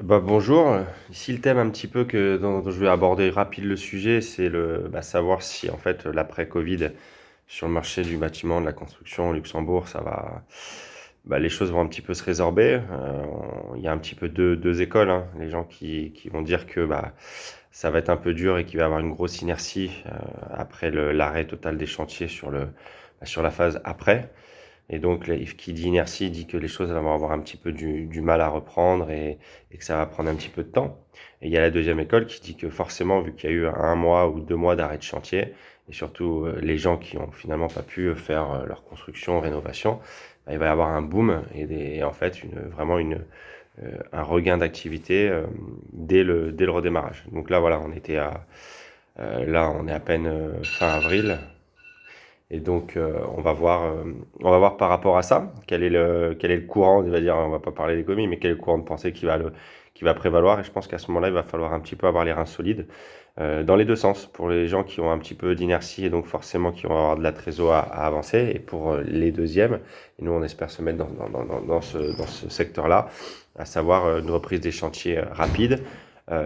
Bonjour, ici le thème un petit peu dont je vais aborder rapide le sujet, c'est savoir si en fait l'après-Covid sur le marché du bâtiment, de la construction au Luxembourg, les choses vont un petit peu se résorber. Il y a un petit peu deux écoles, hein. Les gens qui vont dire que ça va être un peu dur et qu'il va y avoir une grosse inertie après l'arrêt total des chantiers sur la phase après. Et donc, qui dit inertie dit que les choses vont avoir un petit peu du mal à reprendre et que ça va prendre un petit peu de temps. Et il y a la deuxième école qui dit que forcément, vu qu'il y a eu 1 mois ou 2 mois d'arrêt de chantier, et surtout les gens qui ont finalement pas pu faire leur construction, rénovation, il va y avoir un boom et en fait un regain d'activité dès le redémarrage. Donc là, voilà, là, on est à peine fin avril. Et donc, on va voir par rapport à ça, quel est le courant, on va dire, on va pas parler d'économie, mais quel est le courant de pensée qui va prévaloir. Et je pense qu'à ce moment-là, il va falloir un petit peu avoir les reins solides, dans les deux sens. Pour les gens qui ont un petit peu d'inertie et donc forcément qui vont avoir de la trésor à avancer, et pour les deuxièmes, et nous on espère se mettre dans ce secteur-là, à savoir une reprise des chantiers rapide.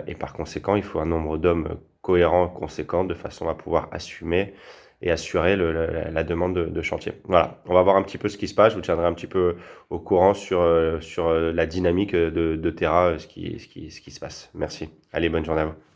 Et par conséquent, il faut un nombre d'hommes cohérent, conséquent, de façon à pouvoir assumer et assurer la demande de chantier. Voilà, on va voir un petit peu ce qui se passe. Je vous tiendrai un petit peu au courant sur la dynamique de Terra, ce qui se passe. Merci. Allez, bonne journée à vous.